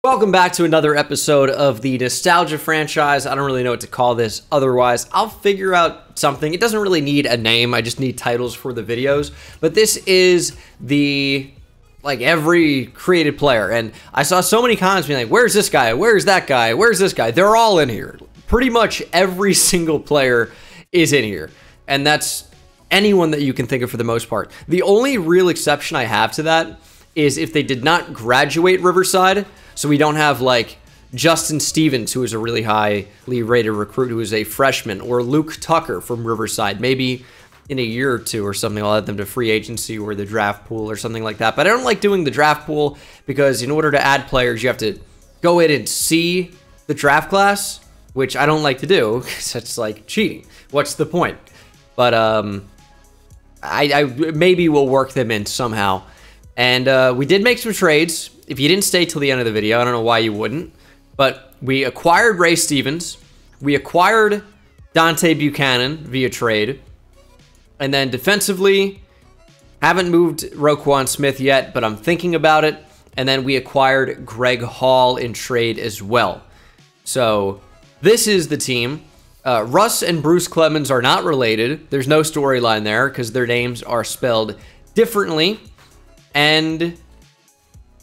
Welcome back to another episode of the Nostalgia franchise. I don't really know what to call this otherwise. I'll figure out something. It doesn't really need a name. I just need titles for the videos. But this is the, every created player. And I saw so many comments being like, where's this guy? Where's that guy? Where's this guy? They're all in here. Pretty much every single player is in here. And that's anyone that you can think of for the most part. The only real exception I have to that is if they did not graduate Riverside. So we don't have Justin Stevens, who is a really highly rated recruit who is a freshman, or Luke Tucker from Riverside. Maybe in a year or two or something, I'll add them to free agency or the draft pool or something like that. But I don't like doing the draft pool because in order to add players, you have to go in and see the draft class, which I don't like to do because that's like cheating. What's the point? But I maybe we'll work them in somehow. And we did make some trades. If you didn't stay till the end of the video, I don't know why you wouldn't. But we acquired Ray Stevens. We acquired Dante Buchanan via trade. And then defensively, haven't moved Roquan Smith yet, but I'm thinking about it. And then we acquired Greg Hall in trade as well. So this is the team. Russ and Bruce Clemens are not related. There's no storyline there because their names are spelled differently. And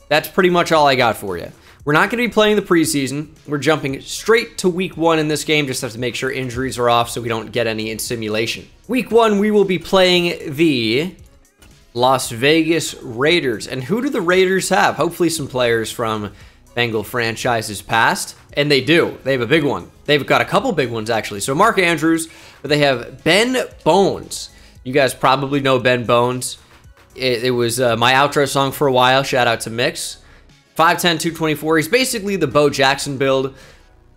that's pretty much all I got for you. We're not going to be playing the preseason. We're jumping straight to week 1 in this game. Just have to make sure injuries are off so we don't get any in simulation. Week 1, we will be playing the Las Vegas Raiders. And who do the Raiders have? Hopefully some players from Bengal franchises past. And they do. They have a big one. They've got a couple big ones, actually. So Mark Andrews, but they have Ben Bones. You guys probably know Ben Bones. It was my outro song for a while. Shout out to Mix. 5'10", 224. He's basically the Bo Jackson build.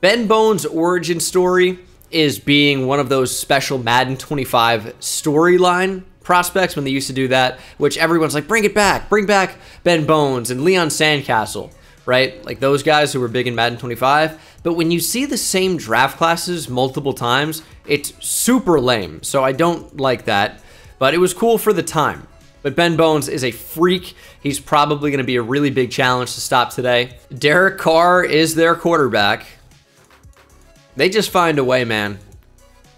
Ben Bones' origin story is being one of those special Madden 25 storyline prospects when they used to do that, which everyone's like, bring it back. Bring back Ben Bones and Leon Sandcastle, right? Like those guys who were big in Madden 25. But when you see the same draft classes multiple times, it's super lame. So I don't like that. But it was cool for the time. But Ben Bones is a freak. He's probably going to be a really big challenge to stop today. Derek Carr is their quarterback. They just find a way, man.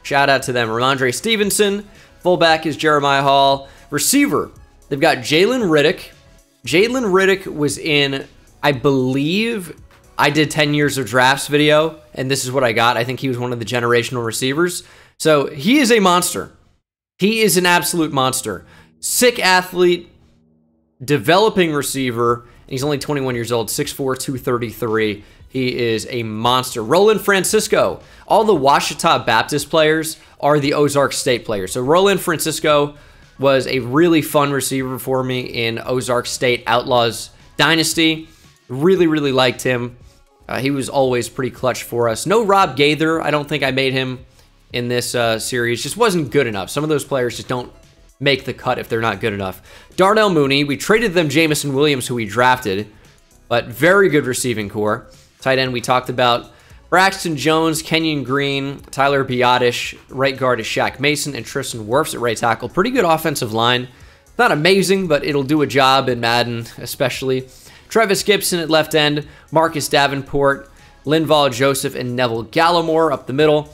Shout out to them. Ramondre Stevenson. Fullback is Jeremiah Hall. Receiver, they've got Jalen Riddick. Jalen Riddick was in, I believe, I did 10 years of drafts video, and this is what I got. I think he was one of the generational receivers. So he is a monster. He is an absolute monster. Sick athlete, developing receiver, and he's only 21 years old, 6'4", 233. He is a monster. Roland Francisco. All the Ouachita Baptist players are the Ozark State players. So Roland Francisco was a really fun receiver for me in Ozark State Outlaws Dynasty. Really, really liked him. He was always pretty clutch for us. No Rob Gaither. I don't think I made him in this series. Just wasn't good enough. Some of those players just don't make the cut if they're not good enough. Darnell Mooney, we traded them Jamison Williams, who we drafted, but very good receiving core. Tight end, we talked about Braxton Jones, Kenyon Green, Tyler Biotish. Right guard is Shaq Mason, and Tristan Wirfs at right tackle. Pretty good offensive line. Not amazing, but it'll do a job in Madden, especially. Travis Gibson at left end, Marcus Davenport, Linval Joseph, and Neville Gallimore up the middle.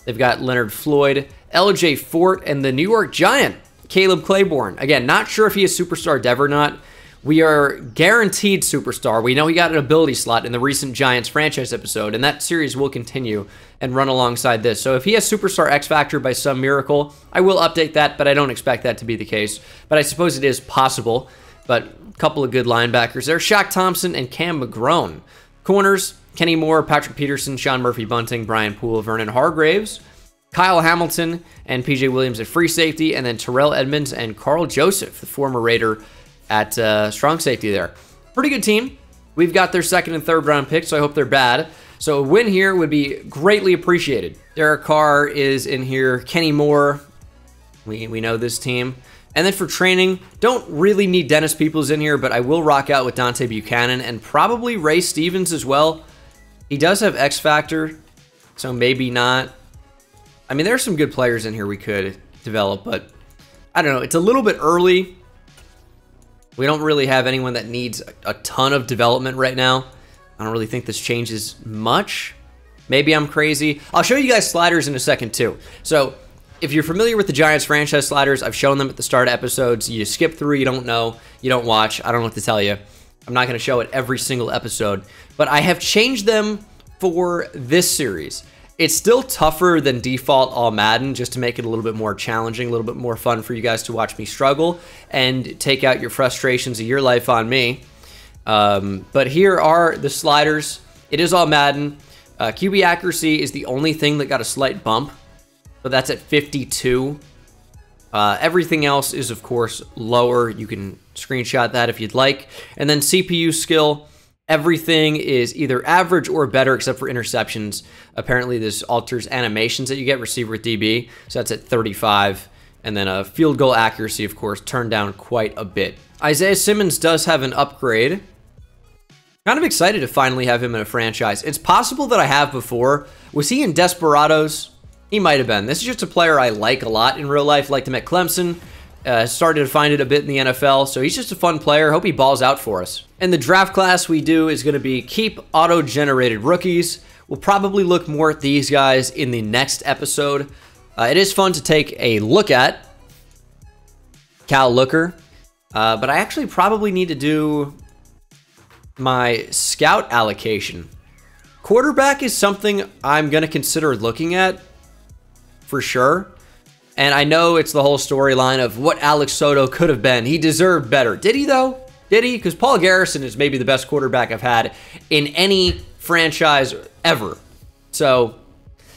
They've got Leonard Floyd, LJ Fort, and the New York Giant, Caleb Claiborne. Again, not sure if he is superstar dev or not. We are guaranteed superstar. We know he got an ability slot in the recent Giants franchise episode, and that series will continue and run alongside this. So if he has superstar X Factor by some miracle, I will update that, but I don't expect that to be the case. But I suppose it is possible. But a couple of good linebackers there. Shaq Thompson and Cam McGrone. Corners, Kenny Moore, Patrick Peterson, Sean Murphy-Bunting, Brian Poole, Vernon Hargraves. Kyle Hamilton and PJ Williams at free safety, and then Terrell Edmonds and Carl Joseph, the former Raider, at strong safety there. Pretty good team. We've got their second and third round picks, so I hope they're bad. So a win here would be greatly appreciated. Derek Carr is in here. Kenny Moore, we know this team. And then for training, don't really need Dennis Peoples in here, but I will rock out with Dante Buchanan and probably Ray Stevens as well. He does have X Factor, so maybe not. I mean, there's some good players in here we could develop, but I don't know. It's a little bit early. We don't really have anyone that needs a ton of development right now. I don't really think this changes much. Maybe I'm crazy. I'll show you guys sliders in a second too. So if you're familiar with the Giants franchise sliders, I've shown them at the start of episodes. You skip through, you don't know, you don't watch. I don't know what to tell you. I'm not going to show it every single episode, but I have changed them for this series. It's still tougher than default all Madden, just to make it a little bit more challenging, a little bit more fun for you guys to watch me struggle and take out your frustrations of your life on me. But here are the sliders. It is all Madden. QB accuracy is the only thing that got a slight bump, but that's at 52. Everything else is, of course, lower. You can screenshot that if you'd like. And then CPU skill, everything is either average or better except for interceptions. Apparently, this alters animations that you get, receiver with DB, so that's at 35. And then field goal accuracy, of course, turned down quite a bit. Isaiah Simmons does have an upgrade. Kind of excited to finally have him in a franchise. It's possible that I have before. Was he in Desperados? He might have been. This is just a player I like a lot in real life. Liked him at Clemson. Started to find it a bit in the NFL. So he's just a fun player. Hope he balls out for us. And the draft class we do is going to be keep auto-generated rookies. We'll probably look more at these guys in the next episode. It is fun to take a look at. Cal Looker. But I actually probably need to do my scout allocation. Quarterback is something I'm going to consider looking at for sure. And I know it's the whole storyline of what Alex Soto could have been. He deserved better. Did he, though? Did he? Because Paul Garrison is maybe the best quarterback I've had in any franchise ever. So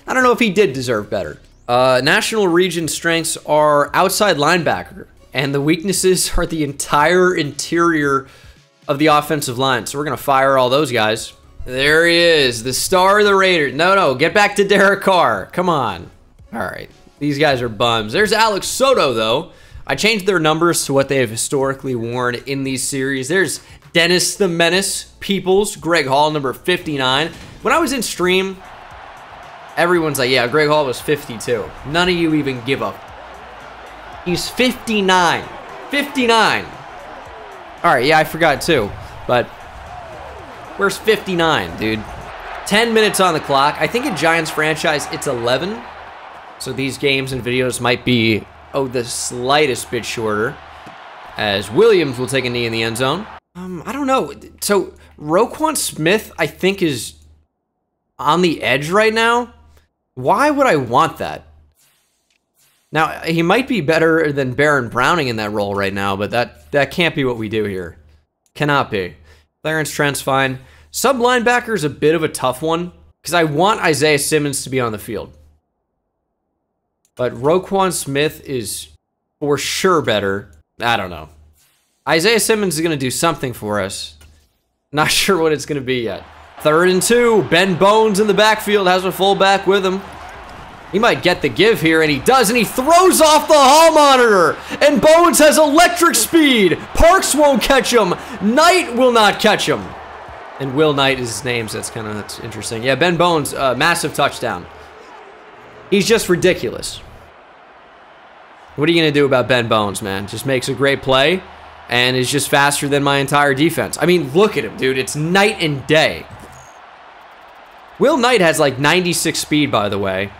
I don't know if he did deserve better. National region strengths are outside linebacker, and the weaknesses are the entire interior of the offensive line. So we're going to fire all those guys. There he is, the star of the Raiders. No, get back to Derek Carr. Come on. All right. These guys are bums. There's Alex Soto, though. I changed their numbers to what they have historically worn in these series. There's Dennis the Menace Peoples, Greg Hall, number 59. When I was in stream, everyone's like, yeah, Greg Hall was 52. None of you even give up. He's 59. 59. All right, yeah, I forgot too, but where's 59, dude? 10 minutes on the clock. I think in Giants franchise, it's 11. So these games and videos might be, the slightest bit shorter, as Williams will take a knee in the end zone. I don't know. So Roquan Smith, I think, is on the edge right now. Why would I want that? Now, he might be better than Baron Browning in that role right now, but that can't be what we do here. Cannot be. Clarence Trent's fine. Sub linebacker is a bit of a tough one, because I want Isaiah Simmons to be on the field. But Roquan Smith is for sure better. I don't know. Isaiah Simmons is going to do something for us. Not sure what it's going to be yet. 3rd and 2. Ben Bones in the backfield has a fullback with him. He might get the give here, and he does, and he throws off the hall monitor. And Bones has electric speed. Parks won't catch him. Knight will not catch him. And Will Knight is his name, so that's interesting. Yeah, Ben Bones, massive touchdown. He's just ridiculous. What are you going to do about Ben Bones, man? Just makes a great play and is just faster than my entire defense. I mean, look at him, dude. It's night and day. Will Knight has like 96 speed, by the way.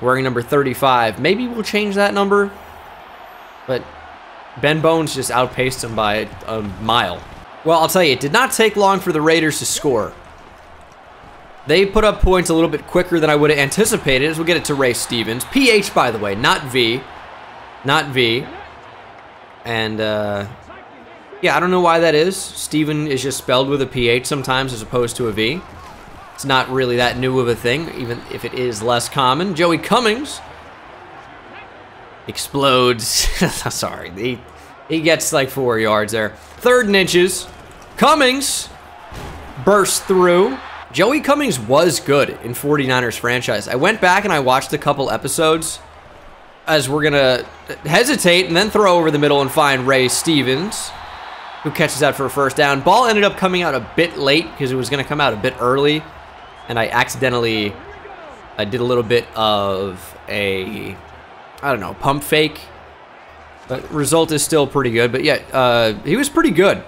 Wearing number 35. Maybe we'll change that number. But Ben Bones just outpaced him by a mile. Well, I'll tell you, it did not take long for the Raiders to score. They put up points a little bit quicker than I would have anticipated, as we'll get it to Ray Stevens. PH, by the way, not V. Not V. And, yeah, I don't know why that is. Steven is just spelled with a PH sometimes as opposed to a V. It's not really that new of a thing, even if it is less common. Joey Cummings explodes. Sorry, he gets like 4 yards there. 3rd and inches. Cummings bursts through. Joey Cummings was good in 49ers franchise. I went back and I watched a couple episodes as we're going to hesitate and then throw over the middle and find Ray Stevens, who catches that for a 1st down. Ball ended up coming out a bit late because it was going to come out a bit early. And I accidentally did a little bit of a, I don't know, pump fake. But result is still pretty good. But yeah, he was pretty good.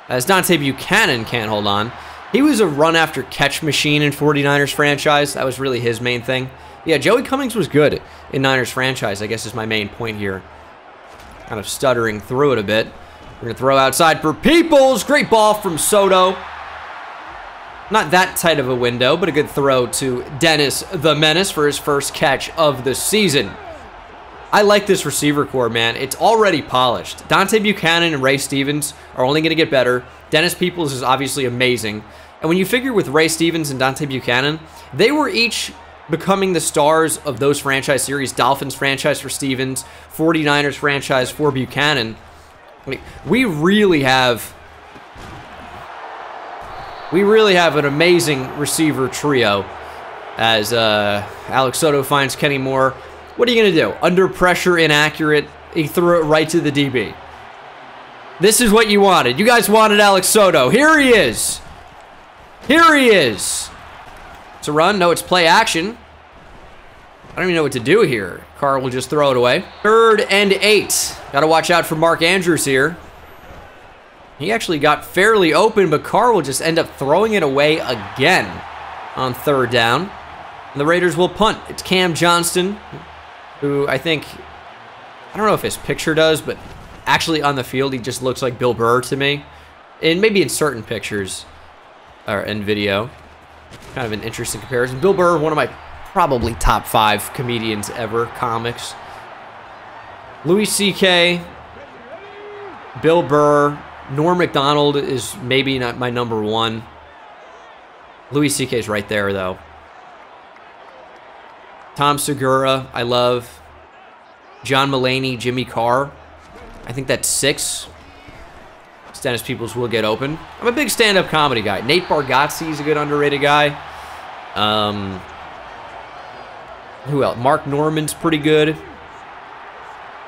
as Dante Buchanan can't hold on. He was a run-after-catch machine in 49ers franchise. That was really his main thing. Yeah, Joey Cummings was good in Niners franchise, I guess is my main point here. Kind of stuttering through it a bit. We're going to throw outside for Peoples. Great ball from Soto. Not that tight of a window, but a good throw to Dennis the Menace for his first catch of the season. I like this receiver core, man. It's already polished. Dante Buchanan and Ray Stevens are only going to get better. Dennis Peoples is obviously amazing. And when you figure with Ray Stevens and Dante Buchanan, they were each becoming the stars of those franchise series. Dolphins franchise for Stevens, 49ers franchise for Buchanan. We really have an amazing receiver trio as Alex Soto finds Kenny Moore. What are you going to do? Under pressure, inaccurate. He threw it right to the DB. This is what you wanted. You guys wanted Alex Soto. Here he is. Here he is. It's a run. No, it's play action. I don't even know what to do here. Carr will just throw it away. 3rd and 8. Got to watch out for Mark Andrews here. He actually got fairly open, but Carr will just end up throwing it away again on 3rd down. And the Raiders will punt. It's Cam Johnston, who I don't know if his picture does, but actually on the field, he just looks like Bill Burr to me. And maybe in certain pictures or in video. Kind of an interesting comparison. Bill Burr, one of my probably top 5 comedians ever, comics. Louis C.K., Bill Burr, Norm Macdonald is maybe not my number 1. Louis C.K. is right there, though. Tom Segura, I love. John Mulaney, Jimmy Carr. I think that's 6. Dennis Peoples will get open. I'm a big stand-up comedy guy. Nate Bargatze is a good underrated guy. Who else? Mark Norman's pretty good.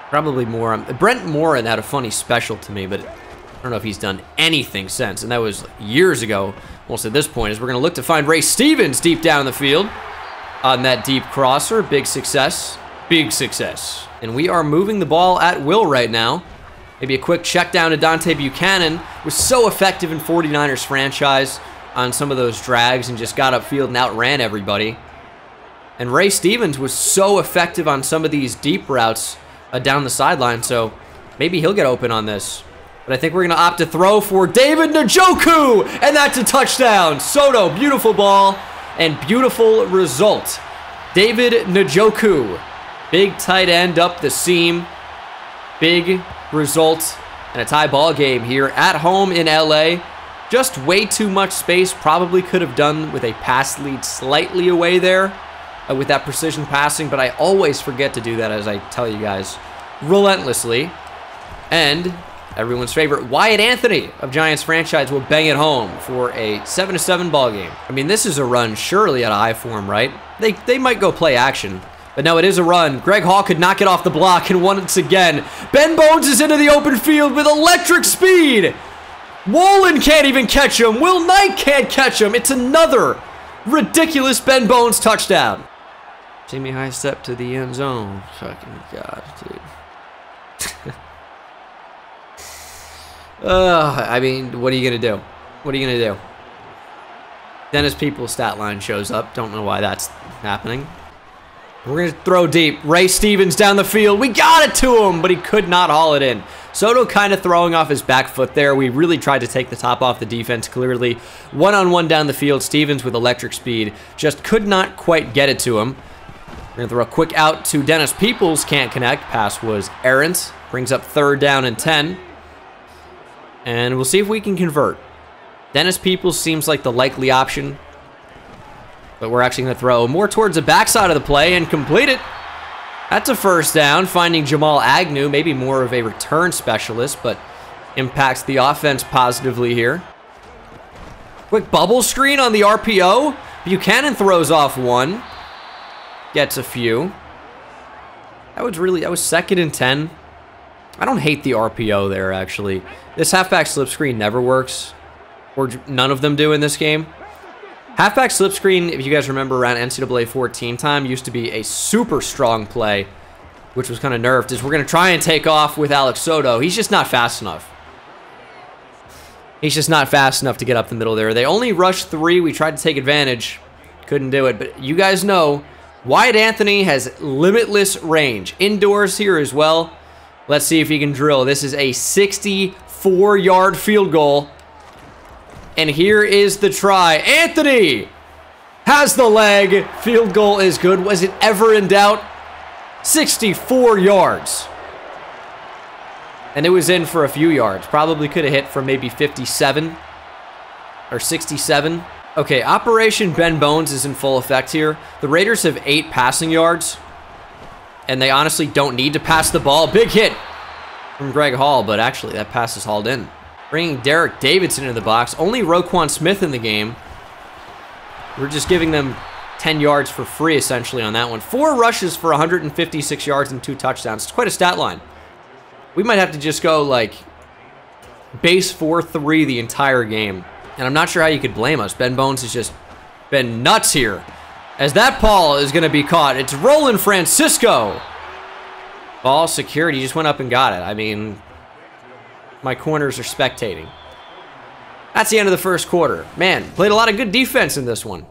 Probably more. Brent Morin had a funny special to me, but I don't know if he's done anything since. And that was years ago, almost at this point, as we're going to look to find Ray Stevens deep down the field on that deep crosser. Big success. Big success. And we are moving the ball at will right now. Maybe a quick check down to Dante Buchanan. Was so effective in 49ers franchise on some of those drags and just got upfield and outran everybody. And Ray Stevens was so effective on some of these deep routes down the sideline, so maybe he'll get open on this. But I think we're going to opt to throw for David Njoku, and that's a touchdown. Soto, beautiful ball and beautiful result. David Njoku, big tight end up the seam. Big result and a tie ball game here at home in LA. Just way too much space. Probably could have done with a pass lead slightly away there with that precision passing, but I always forget to do that, as I tell you guys relentlessly. And everyone's favorite Wyatt Anthony of Giants franchise will bang it home for a 7-7 ball game. I mean, this is a run surely at a high form, right? They might go play action. But no, it is a run. Greg Hall could not get off the block, and once again, Ben Bones is into the open field with electric speed. Wolin can't even catch him. Will Knight can't catch him. It's another ridiculous Ben Bones touchdown. See me high step to the end zone. Fucking God, dude. I mean, what are you going to do? What are you going to do? Dennis Peoples' stat line shows up. Don't know why that's happening. We're going to throw deep. Ray Stevens down the field. We got it to him, but he could not haul it in. Soto kind of throwing off his back foot there. We really tried to take the top off the defense, clearly. One-on-one down the field. Stevens with electric speed. Just could not quite get it to him. We're going to throw a quick out to Dennis Peoples. Can't connect. Pass was errant. Brings up 3rd down and 10. And we'll see if we can convert. Dennis Peoples seems like the likely option. But we're actually going to throw more towards the backside of the play and complete it. That's a 1st down, finding Jamal Agnew, maybe more of a return specialist, but impacts the offense positively here. Quick bubble screen on the RPO. Buchanan throws off one. Gets a few. That was 2nd and 10. I don't hate the RPO there, actually. This halfback slip screen never works, or none of them do in this game. Halfback slip screen, if you guys remember around NCAA 14 time, used to be a super strong play, which was kind of nerfed, is we're going to try and take off with Alex Soto. He's just not fast enough. He's just not fast enough to get up the middle there. They only rushed 3. We tried to take advantage. Couldn't do it. But you guys know, Wyatt Anthony has limitless range. Indoors here as well. Let's see if he can drill. This is a 64-yard field goal. And here is the try. Anthony has the leg. Field goal is good. Was it ever in doubt? 64 yards. And it was in for a few yards. Probably could have hit from maybe 57 or 67. Okay, Operation Ben Bones is in full effect here. The Raiders have 8 passing yards. And they honestly don't need to pass the ball. Big hit from Greg Hall, but actually that pass is hauled in. Bringing Derek Davidson into the box. Only Roquan Smith in the game. We're just giving them 10 yards for free, essentially, on that one. 4 rushes for 156 yards and 2 touchdowns. It's quite a stat line. We might have to just go, like, base 4-3 the entire game. And I'm not sure how you could blame us. Ben Bones has just been nuts here. As that ball is going to be caught. It's Roland Francisco. Ball secured. He just went up and got it. I mean, my corners are spectating. That's the end of the first quarter. Man, played a lot of good defense in this one.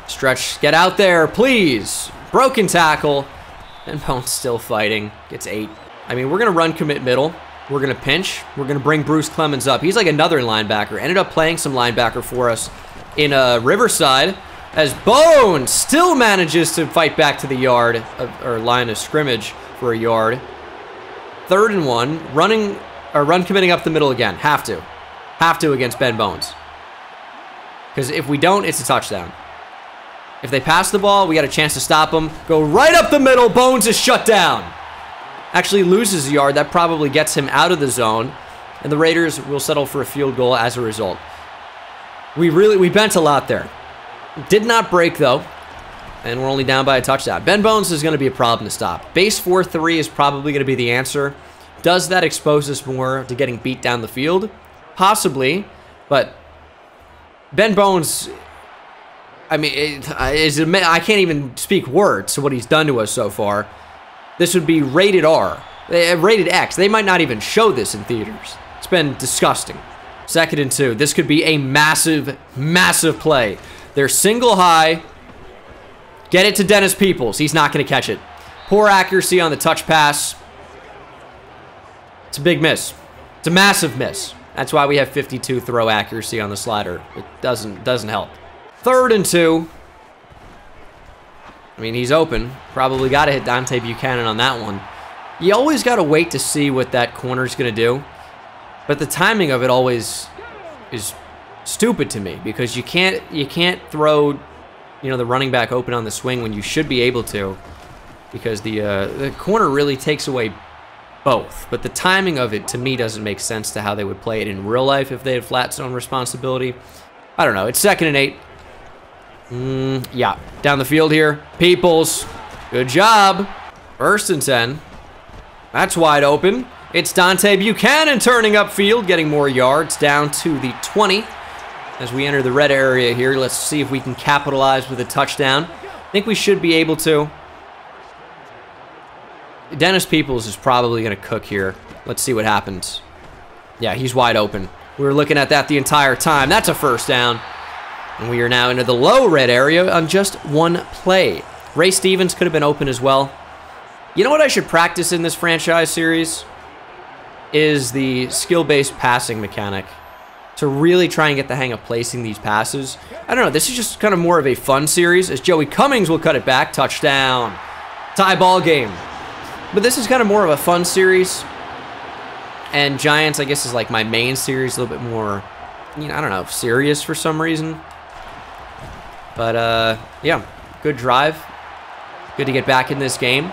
Stretch, get out there, please. Broken tackle. Ben Bones still fighting. Gets 8. I mean, we're going to run commit middle. We're going to pinch. We're going to bring Bruce Clemens up. He's like another linebacker. Ended up playing some linebacker for us in Riverside. As Bones still manages to fight back to the yard, or line of scrimmage for a yard. 3rd and 1. Run committing up the middle again. Have to. Have to against Ben Bones. Because if we don't, it's a touchdown. If they pass the ball, we got a chance to stop them. Go right up the middle. Bones is shut down. Actually loses a yard. That probably gets him out of the zone. And the Raiders will settle for a field goal as a result. We bent a lot there. Did not break, though. And we're only down by a touchdown. Ben Bones is going to be a problem to stop. Base 4-3 is probably going to be the answer. Does that expose us more to getting beat down the field? Possibly. But Ben Bones, I mean, I can't even speak words to what he's done to us so far. This would be rated R. Rated X. They might not even show this in theaters. It's been disgusting. 2nd and 2. This could be a massive, massive play. They're single high. Get it to Dennis Peoples. He's not going to catch it. Poor accuracy on the touch pass. It's a big miss. It's a massive miss. That's why we have 52 throw accuracy on the slider. It doesn't help. 3rd and 2. I mean, he's open. Probably got to hit Dante Buchanan on that one. You always got to wait to see what that corner's going to do. But the timing of it always is stupid to me, because you can't throw, the running back open on the swing when you should be able to, because the corner really takes away both. But the timing of it, to me, doesn't make sense to how they would play it in real life if they had flat zone responsibility. I don't know. It's 2nd and 8. Yeah, down the field here. Peoples, good job. 1st and 10. That's wide open. It's Dante Buchanan turning upfield, getting more yards, down to the 20. As we enter the red area here, let's see if we can capitalize with a touchdown. I think we should be able to. Dennis Peoples is probably going to cook here. Let's see what happens. Yeah, he's wide open. We were looking at that the entire time. That's a 1st down. And we are now into the low red area on just 1 play. Ray Stevens could have been open as well. You know what I should practice in this franchise series? Is the skill-based passing mechanic. To really try and get the hang of placing these passes. I don't know, this is just kind of more of a fun series, as Joey Cummings will cut it back. Touchdown. Tie ball game. But this is kind of more of a fun series. And Giants, I guess, is like my main series. A little bit more, I don't know, serious for some reason. But, yeah, good drive. Good to get back in this game.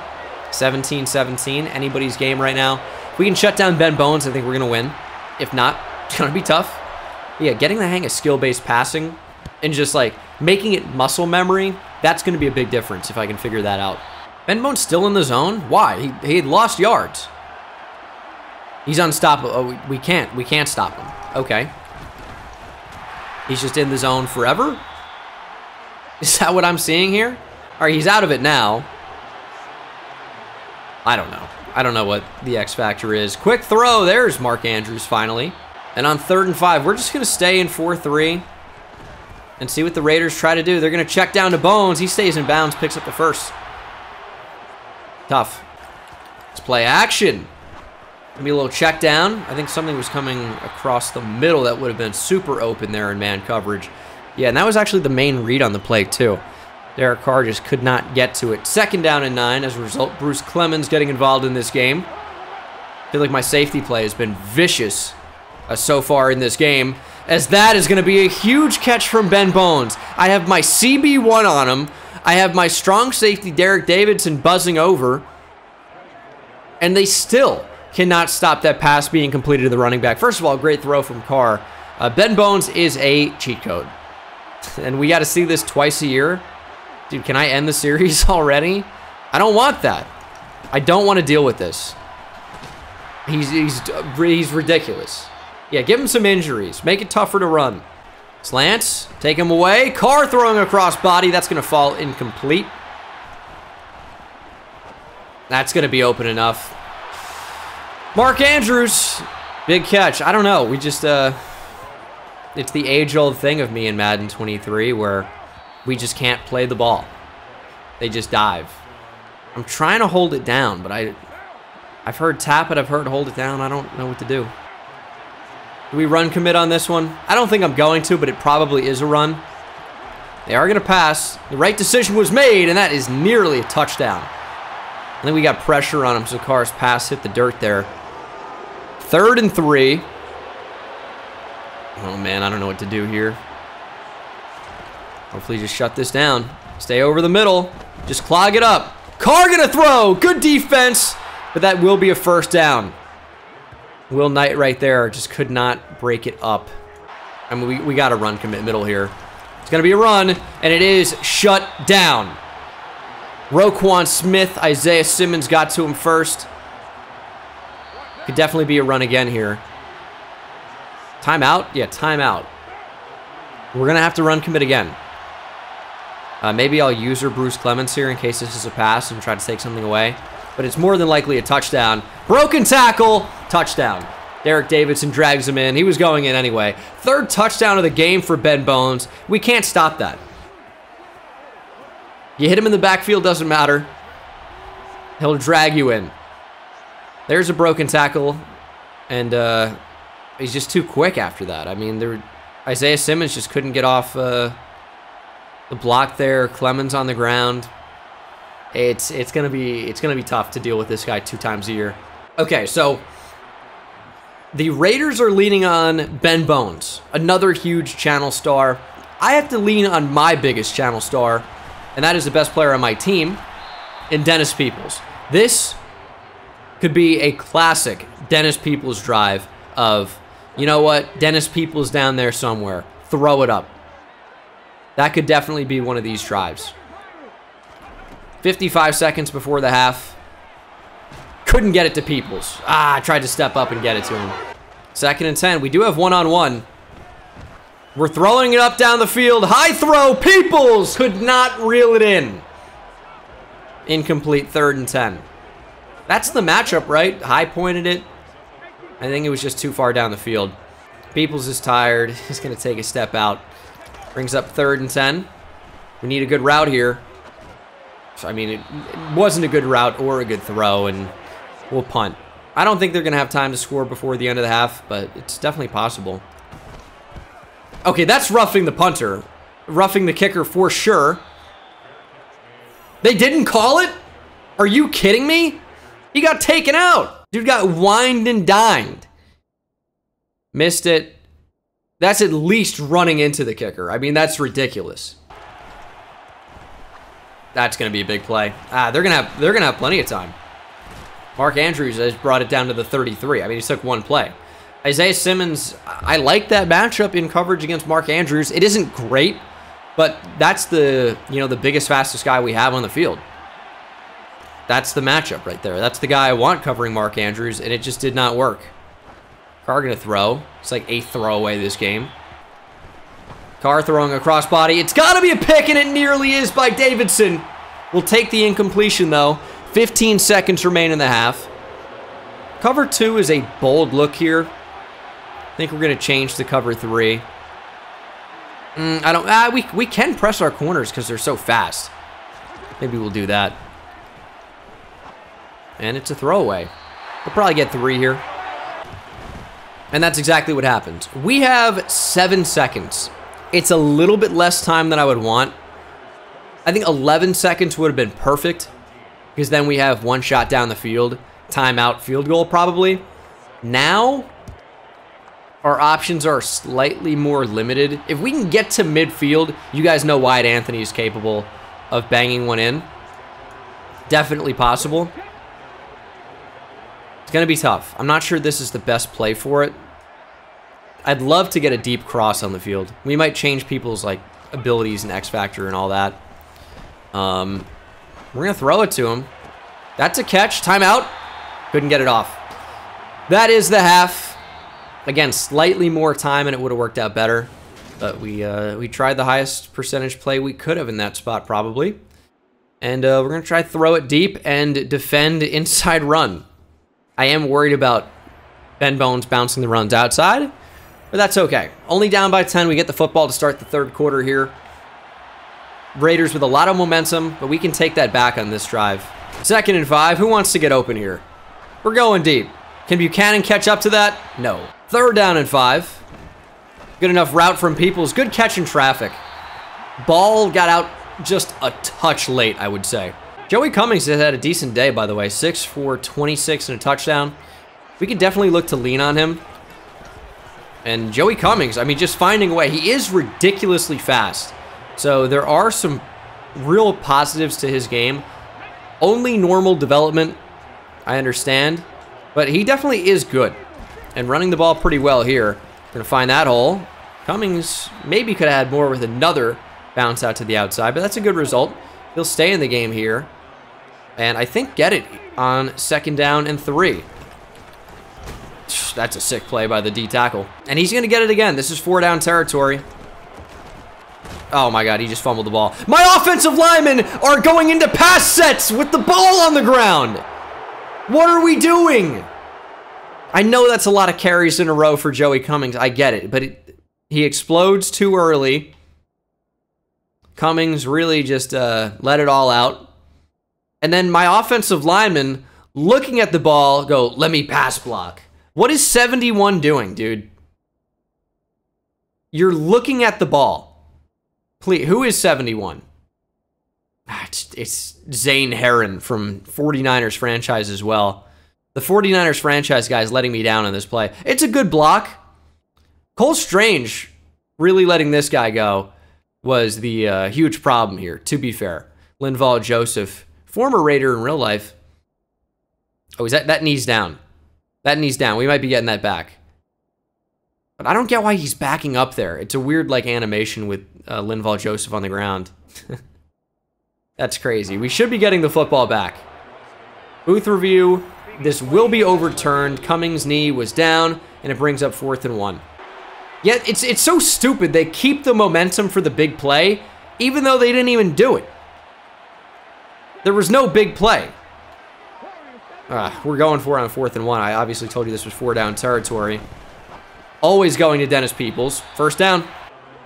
17-17, anybody's game right now. If we can shut down Ben Bones, I think we're going to win. If not, it's going to be tough. Yeah, getting the hang of skill-based passing and just, like, making it muscle memory, that's going to be a big difference if I can figure that out. Ben Bones still in the zone? Why? He had lost yards. He's unstoppable. Oh, we can't stop him. Okay. He's just in the zone forever? Is that what I'm seeing here? All right, he's out of it now. I don't know. I don't know what the X factor is. Quick throw. There's Mark Andrews finally. And on 3rd and 5, we're just going to stay in 4-3 and see what the Raiders try to do. They're going to check down to Bones. He stays in bounds, picks up the first. Tough. Let's play action. Maybe a little check down. I think something was coming across the middle that would have been super open there in man coverage. Yeah, and that was actually the main read on the play, too. Derek Carr just could not get to it. 2nd down and 9. As a result, Bruce Clemens getting involved in this game. I feel like my safety play has been vicious so far in this game, as that is going to be a huge catch from Ben Bones. I have my CB1 on him. I have my strong safety Derek Davidson buzzing over, and they still cannot stop that pass being completed to the running back. First of all, great throw from Carr. Ben Bones is a cheat code, and we got to see this twice a year. Dude, can I end the series already? I don't want that. I don't want to deal with this. He's ridiculous. Yeah, give him some injuries. Make it tougher to run. Slants, take him away. Carr throwing across body. That's going to fall incomplete. That's going to be open enough. Mark Andrews, big catch. I don't know. We just, it's the age-old thing of me in Madden 23 where we just can't play the ball. They just dive. I'm trying to hold it down, but I've heard tap it, I've heard hold it down. I don't know what to do. Do we run commit on this one? I don't think I'm going to, but it probably is a run. They are going to pass. The right decision was made, and that is nearly a touchdown. And then we got pressure on him, so Carr's pass hit the dirt there. 3rd and 3. Oh, man, I don't know what to do here. Hopefully just shut this down. Stay over the middle. Just clog it up. Carr going to throw. Good defense, but that will be a 1st down. Will Knight right there just could not break it up. I mean, we got to run commit middle here. It's going to be a run, and it is shut down. Roquan Smith, Isaiah Simmons got to him first. Could definitely be a run again here. Timeout? Yeah, timeout. We're going to have to run commit again. Maybe I'll user Bruce Clemens here in case this is a pass and try to take something away. But it's more than likely a touchdown. Broken tackle, touchdown. Derek Davidson drags him in. He was going in anyway. 3rd touchdown of the game for Ben Bones. We can't stop that. You hit him in the backfield, doesn't matter. He'll drag you in. There's a broken tackle, and he's just too quick after that. I mean, Isaiah Simmons just couldn't get off the block there. Clemens on the ground. It's gonna be tough to deal with this guy 2 times a year. Okay, so the Raiders are leaning on Ben Bones, another huge channel star. I have to lean on my biggest channel star, and that is the best player on my team, in Dennis Peoples. This could be a classic Dennis Peoples drive of, you know what, Dennis Peoples down there somewhere. Throw it up. That could definitely be one of these drives. 55 seconds before the half. Couldn't get it to Peoples. I tried to step up and get it to him. 2nd and 10. We do have one-on-one. We're throwing it up down the field. High throw. Peoples could not reel it in. Incomplete. 3rd and 10. That's the matchup, right? High pointed it. I think it was just too far down the field. Peoples is tired. He's going to take a step out. Brings up 3rd and 10. We need a good route here. I mean, it wasn't a good route or a good throw, and we'll punt. I don't think they're going to have time to score before the end of the half, but it's definitely possible. Okay, that's roughing the punter. Roughing the kicker for sure. They didn't call it? Are you kidding me? He got taken out. Dude got wined and dined. Missed it. That's at least running into the kicker. I mean, that's ridiculous. That's going to be a big play. They're gonna have plenty of time. Mark Andrews has brought it down to the 33. I mean, he took one play. Isaiah Simmons, I like that matchup in coverage against Mark Andrews. It isn't great, but that's the biggest, fastest guy we have on the field. That's the matchup right there. That's the guy I want covering Mark Andrews, and it just did not work. Carr gonna throw. It's like 8th throwaway this game. Carr throwing a crossbody. It's got to be a pick, and it nearly is by Davidson. We'll take the incompletion, though. 15 seconds remain in the half. Cover 2 is a bold look here. think we're going to change to cover 3. I don't... we can press our corners because they're so fast. Maybe we'll do that. And it's a throwaway. We'll probably get 3 here. And that's exactly what happens. We have 7 seconds. It's a little bit less time than I would want. I think 11 seconds would have been perfect, because then we have 1 shot down the field. Timeout, field goal probably. Now, our options are slightly more limited. If we can get to midfield, you guys know Wyatt Anthony is capable of banging one in. Definitely possible. It's going to be tough. I'm not sure this is the best play for it. I'd love to get a deep cross on the field. We might change people's like abilities and X factor and all that. We're going to throw it to him. That's a catch. Timeout. Couldn't get it off. That is the half. Again, slightly more time and it would have worked out better. But we tried the highest percentage play we could have in that spot probably. And we're going to try to throw it deep and defend inside run. I am worried about Ben Bones bouncing the runs outside, but that's okay. Only down by 10. We get the football to start the 3rd quarter here. Raiders with a lot of momentum, but we can take that back on this drive. 2nd and 5. Who wants to get open here? We're going deep. Can Buchanan catch up to that? No. 3rd down and 5. Good enough route from Peoples. Good catch in traffic. Ball got out just a touch late, I would say. Joey Cummings has had a decent day, by the way. 6 for 26 and a touchdown. We could definitely look to lean on him. And Joey Cummings, I mean, just finding a way. He is ridiculously fast. So there are some real positives to his game. Only normal development, I understand. But he definitely is good. And running the ball pretty well here. Gonna find that hole. Cummings maybe could have had more with another bounce out to the outside, but that's a good result. He'll stay in the game here. And I think get it on 2nd down and 3. That's a sick play by the D tackle. And he's going to get it again. This is 4 down territory. Oh my God, he just fumbled the ball. My offensive linemen are going into pass sets with the ball on the ground. What are we doing? I know that's a lot of carries in a row for Joey Cummings. I get it, but he explodes too early. Cummings really just let it all out. And then my offensive lineman looking at the ball go, let me pass block. What is 71 doing, dude? You're looking at the ball. Please, who is 71? It's Zane Herron from 49ers franchise as well. The 49ers franchise guy is letting me down on this play. It's a good block. Cole Strange really letting this guy go was the huge problem here, to be fair. Linval Joseph, former Raider in real life. Oh, is that knee's down? That knee's down. We might be getting that back. But I don't get why he's backing up there. It's a weird like animation with Linval Joseph on the ground. That's crazy. We should be getting the football back. Booth review. This will be overturned. Cummings' knee was down, and it brings up 4th and 1. Yet it's so stupid. They keep the momentum for the big play, even though they didn't even do it. There was no big play. We're going for it on 4th and 1. I obviously told you this was 4 down territory. Always going to Dennis Peoples. 1st down.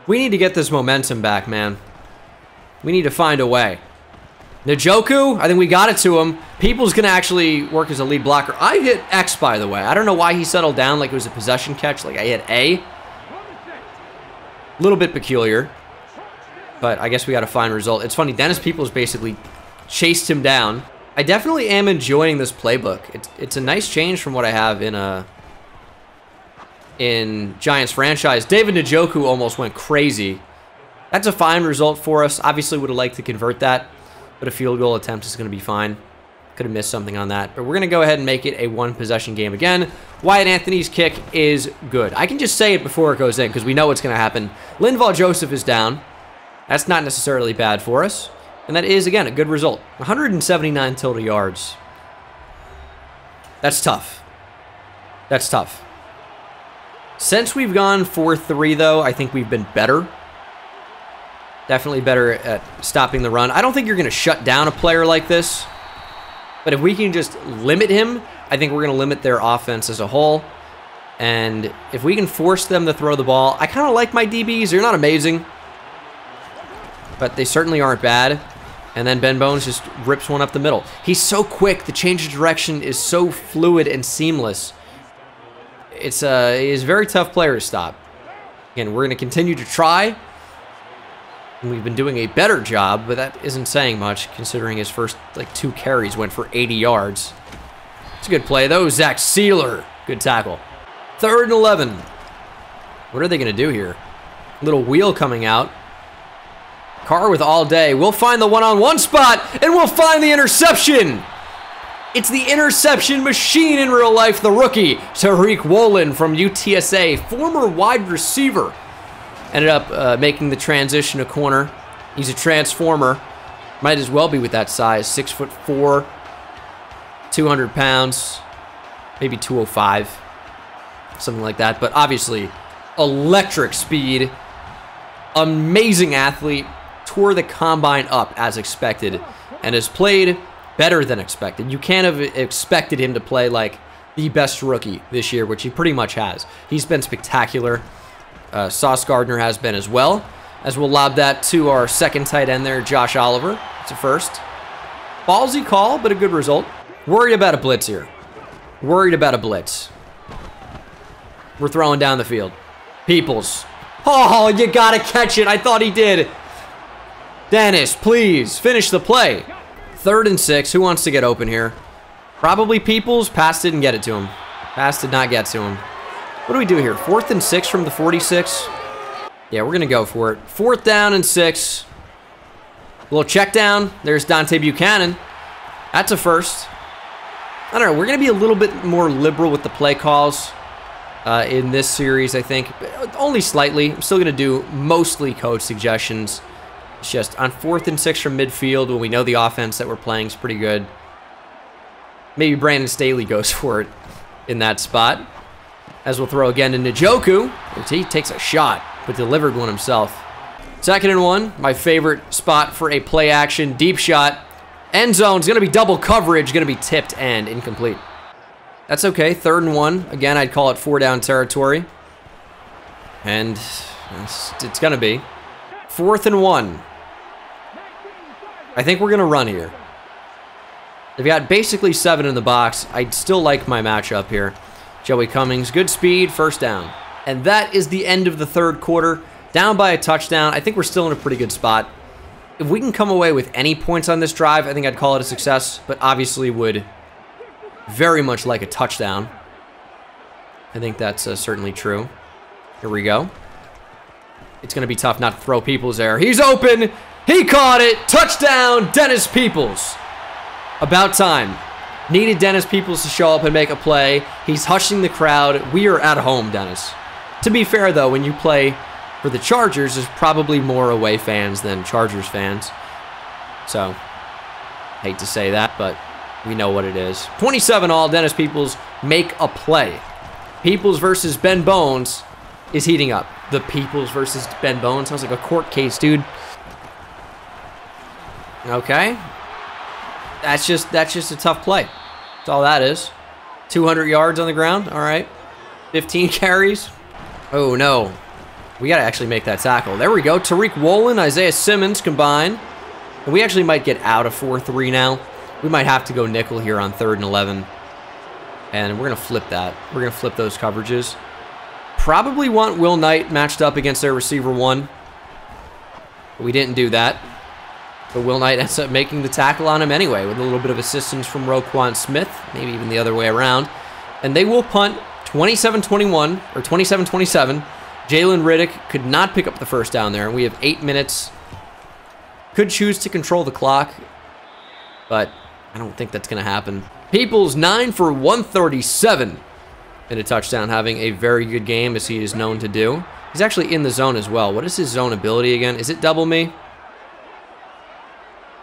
We need to get this momentum back, man. We need to find a way. Njoku, I think we got it to him. Peoples going to actually work as a lead blocker. I hit X, by the way. I don't know why he settled down like it was a possession catch. Like I hit A. A little bit peculiar. But I guess we got to find a result. It's funny. Dennis Peoples basically chased him down. I definitely am enjoying this playbook. It's a nice change from what I have in Giants franchise. David Njoku almost went crazy. That's a fine result for us. Obviously would have liked to convert that, but a field goal attempt is going to be fine. Could have missed something on that, but we're going to go ahead and make it a 1-possession game again. Wyatt Anthony's kick is good. I can just say it before it goes in because we know what's going to happen. Linval Joseph is down. That's not necessarily bad for us. And that is, again, a good result. 179 total yards. That's tough. That's tough. Since we've gone 4-3, though, I think we've been better. Definitely better at stopping the run. I don't think you're going to shut down a player like this. But if we can just limit him, I think we're going to limit their offense as a whole. And if we can force them to throw the ball, I kind of like my DBs. They're not amazing, but they certainly aren't bad. And then Ben Bones just rips one up the middle. He's so quick. The change of direction is so fluid and seamless. He's a very tough player to stop. Again, we're going to continue to try. And we've been doing a better job, but that isn't saying much considering his first, like, 2 carries went for 80 yards. It's a good play, though. Zach Sealer. Good tackle. 3rd and 11. What are they going to do here? Little wheel coming out. Carr with all day. We'll find the one-on-one spot, and we'll find the interception. It's the interception machine in real life, the rookie, Tariq Woolen from UTSA, former wide receiver. Ended up making the transition to corner. He's a transformer. Might as well be with that size. 6'4", 200 pounds, maybe 205, something like that. But obviously, electric speed, amazing athlete, tore the combine up as expected, and has played better than expected. You can't have expected him to play like the best rookie this year, which he pretty much has. He's been spectacular. Sauce Gardner has been as well, as we'll lob that to our second tight end there, Josh Oliver. It's a first. Ballsy call, but a good result. Worried about a blitz here. Worried about a blitz. We're throwing down the field. Peoples. Oh, you gotta catch it. I thought he did. Dennis, please, finish the play. 3rd and 6. Who wants to get open here? Probably Peoples. Pass didn't get it to him. Pass did not get to him. What do we do here? 4th and 6 from the 46. Yeah, we're going to go for it. 4th down and 6. A little check down. There's Dante Buchanan. That's a first. I don't know. We're going to be a little bit more liberal with the play calls in this series, I think. Only slightly. I'm still going to do mostly coach suggestions. It's just on 4th and 6 from midfield when we know the offense that we're playing is pretty good. Maybe Brandon Staley goes for it in that spot. As we'll throw again to Njoku. He takes a shot, but delivered one himself. 2nd and 1. My favorite spot for a play action. Deep shot. End zone's going to be double coverage. Going to be tipped and incomplete. That's okay. 3rd and 1. Again, I'd call it 4-down territory. And it's going to be 4th and 1. I think we're going to run here. They've got basically 7 in the box. I still like my matchup here. Joey Cummings, good speed, 1st down. And that is the end of the 3rd quarter. Down by a touchdown. I think we're still in a pretty good spot. If we can come away with any points on this drive, I think I'd call it a success, but obviously would very much like a touchdown. I think that's certainly true. Here we go. It's going to be tough not to throw Peoples there. He's open. He caught it. Touchdown, Dennis Peoples. About time. Needed Dennis Peoples to show up and make a play. He's hushing the crowd. We are at home, Dennis. To be fair, though, when you play for the Chargers, there's probably more away fans than Chargers fans. So, hate to say that, but we know what it is. 27-all, Dennis Peoples make a play. Peoples versus Ben Bones is heating up. The Peoples versus Ben Bones sounds like a court case, dude. Okay. That's just a tough play. That's all that is. 200 yards on the ground. All right. 15 carries. Oh, no. We got to actually make that tackle. There we go. Tariq Woolen, Isaiah Simmons combined. And we actually might get out of 4-3 now. We might have to go nickel here on 3rd and 11. And we're going to flip that. We're going to flip those coverages. Probably want Will Knight matched up against their receiver 1. But we didn't do that. But Will Knight ends up making the tackle on him anyway with a little bit of assistance from Roquan Smith, maybe even the other way around. And they will punt 27-21 or 27-27. Jalen Riddick could not pick up the 1st down there. And we have 8 minutes. Could choose to control the clock, but I don't think that's going to happen. Peoples 9 for 137 and a touchdown, having a very good game as he is known to do. He's actually in the zone as well. What is his zone ability again? Is it double me?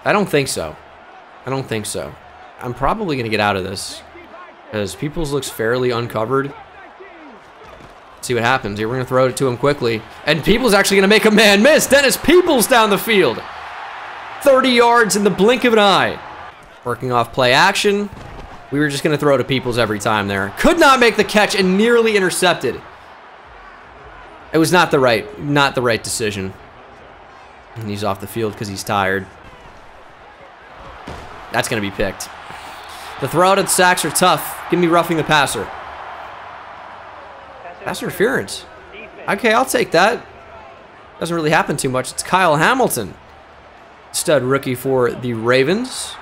I don't think so. I don't think so. I'm probably going to get out of this because Peoples looks fairly uncovered. Let's see what happens here. We're going to throw it to him quickly. And Peoples actually going to make a man miss. Dennis Peoples down the field. 30 yards in the blink of an eye. Working off play action. We were just going to throw to Peoples every time there. Could not make the catch and nearly intercepted. It was not the right decision. And he's off the field because he's tired. That's going to be picked. The throw out of the sacks are tough. Give me roughing the passer. Pass interference. Okay, I'll take that. Doesn't really happen too much. It's Kyle Hamilton. Stud rookie for the Ravens.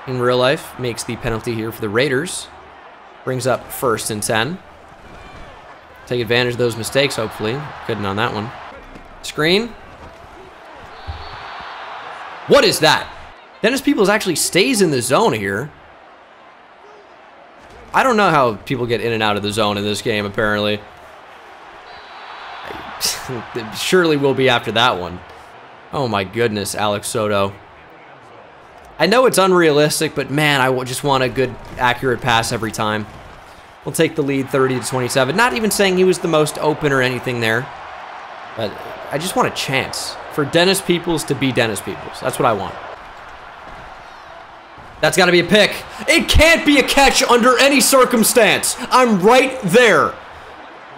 In real life, makes the penalty here for the Raiders. Brings up 1st and 10. Take advantage of those mistakes, hopefully. Couldn't on that one. Screen. What is that? Dennis Peoples actually stays in the zone here. I don't know how people get in and out of the zone in this game, apparently. Surely will be after that one. Oh my goodness, Alex Soto. I know it's unrealistic, but man, I just want a good, accurate pass every time. We'll take the lead 30-27. Not even saying he was the most open or anything there. But I just want a chance for Dennis Peoples to be Dennis Peoples. That's what I want. That's got to be a pick. It can't be a catch under any circumstance. I'm right there.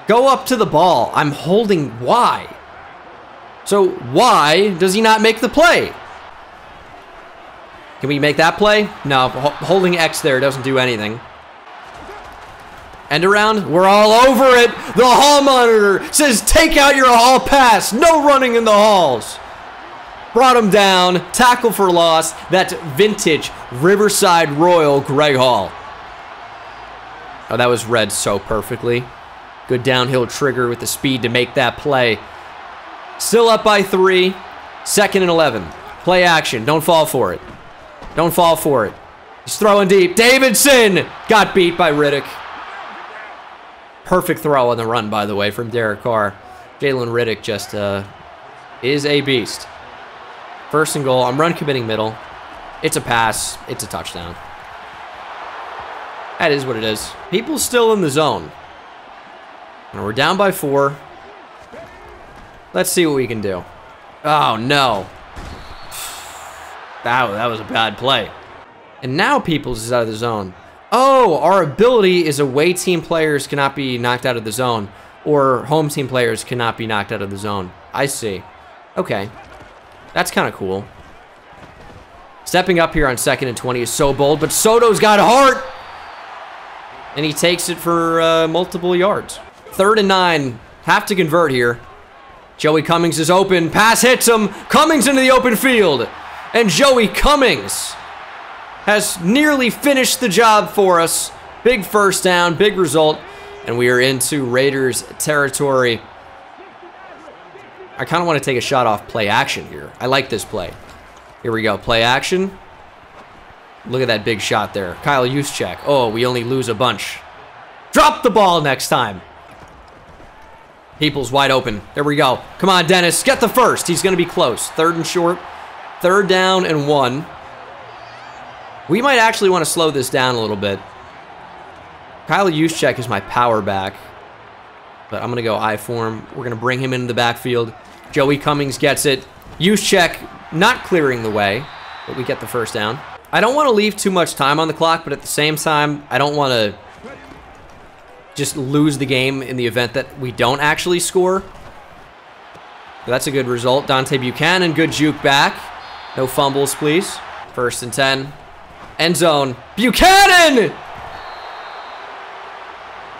Go up to the ball. I'm holding Y. So why does he not make the play? Can we make that play? No, holding X there doesn't do anything. End around, we're all over it. The hall monitor says take out your hall pass. No running in the halls. Brought him down, tackle for loss. That's vintage Riverside Royal Greg Hall. Oh, that was read so perfectly. Good downhill trigger with the speed to make that play. Still up by 3, 2nd and 11. Play action, don't fall for it. Don't fall for it. He's throwing deep. Davidson got beat by Riddick. Perfect throw on the run, by the way, from Derek Carr. Jalen Riddick just is a beast. 1st and goal. I'm run committing middle. It's a pass. It's a touchdown. That is what it is. People's still in the zone. And we're down by 4. Let's see what we can do. Oh, no. That was a bad play. And now Peoples is out of the zone. Oh, our ability is away team players cannot be knocked out of the zone. Or home team players cannot be knocked out of the zone. I see. Okay. That's kind of cool. Stepping up here on 2nd and 20 is so bold, but Soto's got heart! And he takes it for multiple yards. 3rd and 9. Have to convert here. Joey Cummings is open. Pass hits him. Cummings into the open field. And Joey Cummings has nearly finished the job for us. Big 1st down, big result. And we are into Raiders territory. I kind of want to take a shot off play action here. I like this play. Here we go, play action. Look at that big shot there. Kyle Juszczyk. Oh, we only lose a bunch. Drop the ball next time. People's wide open. There we go. Come on, Dennis. Get the 1st. He's going to be close. 3rd and short. 3rd down and 1. We might actually want to slow this down a little bit. Kyle Juszczyk is my power back. But I'm going to go I form. We're going to bring him into the backfield. Joey Cummings gets it. Juszczyk not clearing the way. But we get the 1st down. I don't want to leave too much time on the clock. But at the same time, I don't want to just lose the game in the event that we don't actually score. So that's a good result. Dante Buchanan, good juke back. No fumbles, please. 1st and 10. End zone. Buchanan!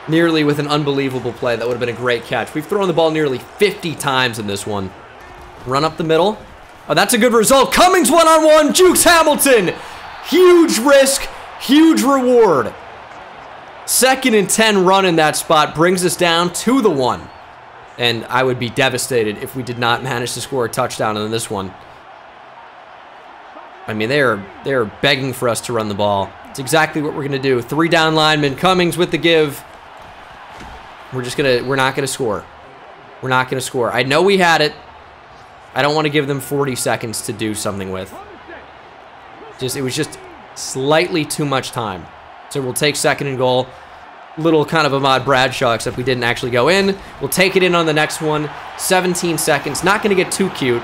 Nearly with an unbelievable play. That would have been a great catch. We've thrown the ball nearly 50 times in this one. Run up the middle. Oh, that's a good result. Cummings one-on-one. Jukes Hamilton. Huge risk, huge reward. 2nd and 10 run in that spot brings us down to the 1. And I would be devastated if we did not manage to score a touchdown in this one. I mean, they're begging for us to run the ball. It's exactly what we're going to do. 3 down linemen. Cummings with the give. We're not going to score. We're not going to score. I know we had it. I don't want to give them 40 seconds to do something with. It was just slightly too much time. So we'll take 2nd and goal. Little kind of Ahmad Bradshaw, except we didn't actually go in. We'll take it in on the next one. 17 seconds. Not going to get too cute.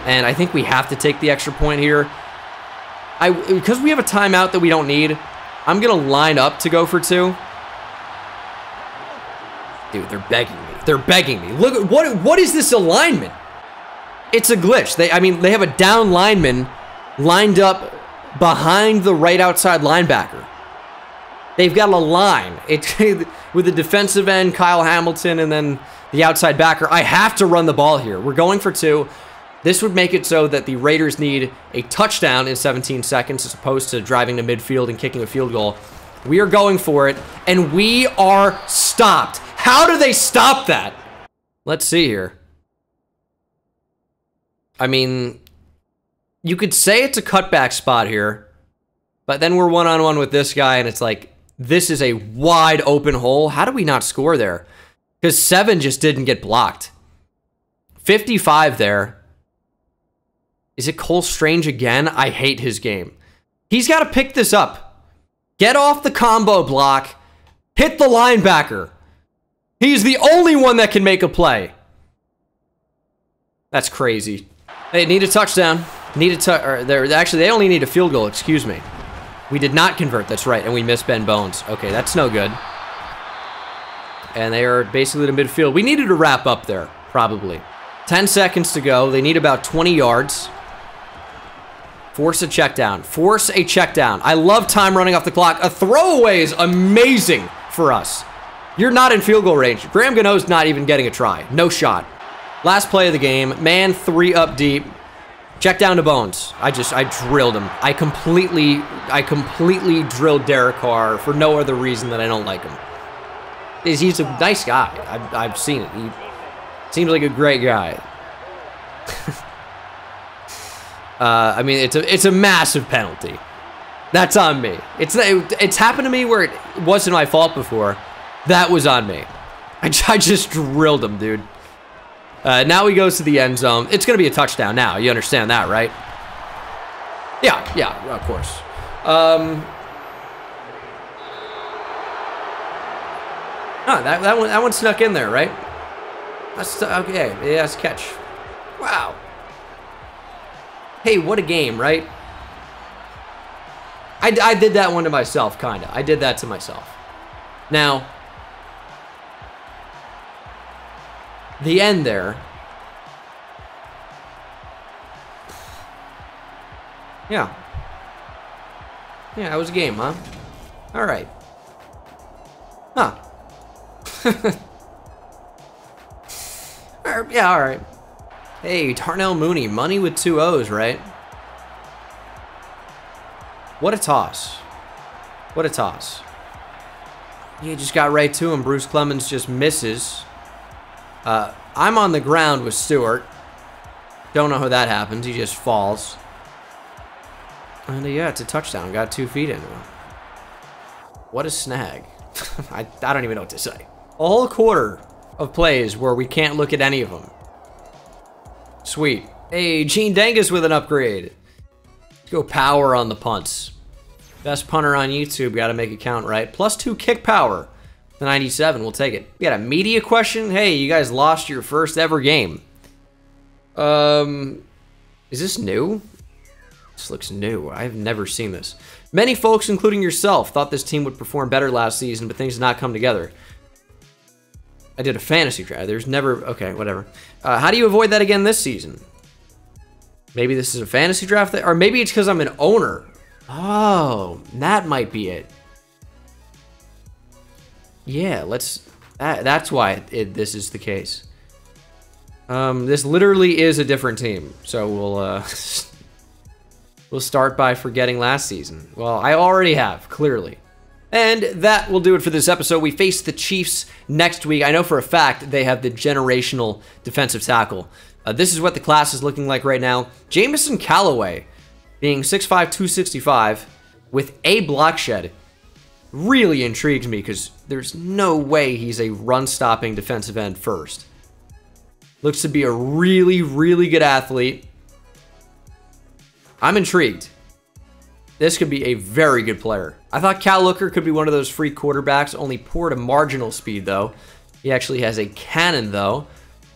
And I think we have to take the extra point here. Because we have a timeout that we don't need, I'm going to line up to go for 2. Dude, they're begging me. They're begging me. Look, what is this alignment? It's a glitch. They have a down lineman lined up behind the right outside linebacker. They've got a line. With the defensive end, Kyle Hamilton, and then the outside backer. I have to run the ball here. We're going for 2. This would make it so that the Raiders need a touchdown in 17 seconds as opposed to driving to midfield and kicking a field goal. We are going for it, and we are stopped. How do they stop that? Let's see here. I mean, you could say it's a cutback spot here, but then we're one-on-one with this guy, and it's like, this is a wide open hole. How do we not score there? Because 7 just didn't get blocked. 55 there. Is it Cole Strange again? I hate his game. He's got to pick this up. Get off the combo block. Hit the linebacker. He's the only one that can make a play. That's crazy. They need a touchdown. Actually, they only need a field goal. Excuse me. We did not convert. That's right. And we missed Ben Bones. Okay, that's no good. And they are basically to midfield. We needed to wrap up there, probably. 10 seconds to go. They need about 20 yards. Force a check down. Force a check down. I love time running off the clock. A throwaway is amazing for us. You're not in field goal range. Graham Gano's not even getting a try. No shot. Last play of the game. Man 3 up deep. Check down to Bones. I drilled him. I completely drilled Derek Carr for no other reason than I don't like him. He's a nice guy. I've seen it. He seems like a great guy. I mean, it's a massive penalty. That's on me. It's happened to me where it wasn't my fault before. That was on me. I just drilled him, dude. Now he goes to the end zone. It's going to be a touchdown now. You understand that, right? Yeah, of course. That one snuck in there, right? That's okay. Yeah, that's a catch. Wow. Hey, what a game, right? I did that one to myself, kind of. I did that to myself. Now, the end there. Yeah. Yeah, it was a game, huh? All right. Huh. Yeah, all right. Hey, Darnell Mooney, money with 2 O's, right? What a toss. What a toss. He just got right to him. Bruce Clemens just misses. I'm on the ground with Stewart. Don't know how that happens. He just falls. And yeah, it's a touchdown. Got 2 feet into him. What a snag. I don't even know what to say. A whole quarter of plays where we can't look at any of them. Sweet. Hey, Gene Dangus with an upgrade. Let's go power on the punts. Best punter on YouTube. Got to make it count, right? +2 kick power. The 97. We'll take it. We got a media question. Hey, you guys lost your first ever game. Is this new? This looks new. I've never seen this. Many folks, including yourself, thought this team would perform better last season, but things did not come together. I did a fantasy draft. There's never... Okay, whatever. How do you avoid that again this season? Maybe this is a fantasy draft, or maybe it's because I'm an owner. Oh, that might be it. Yeah, let's... That's why this is the case. This literally is a different team, so we'll... We'll start by forgetting last season. Well, I already have, clearly. And that will do it for this episode. We face the Chiefs next week. I know for a fact they have the generational defensive tackle. This is what the class is looking like right now. Jamison Callaway, being 6'5", 265, with a block shed, really intrigues me because there's no way he's a run-stopping defensive end first. Looks to be a really, really good athlete. I'm intrigued. This could be a very good player. I thought Cal Looker could be one of those free quarterbacks, only poor to marginal speed, though. He actually has a cannon, though.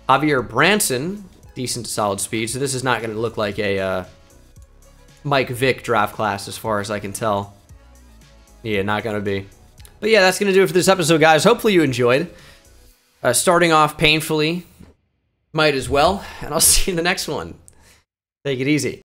Javier Branson, decent to solid speed, so this is not going to look like a Mike Vick draft class as far as I can tell. Yeah, not gonna be. But yeah, that's gonna do it for this episode, guys. Hopefully you enjoyed. Starting off painfully, might as well, and I'll see you in the next one. Take it easy.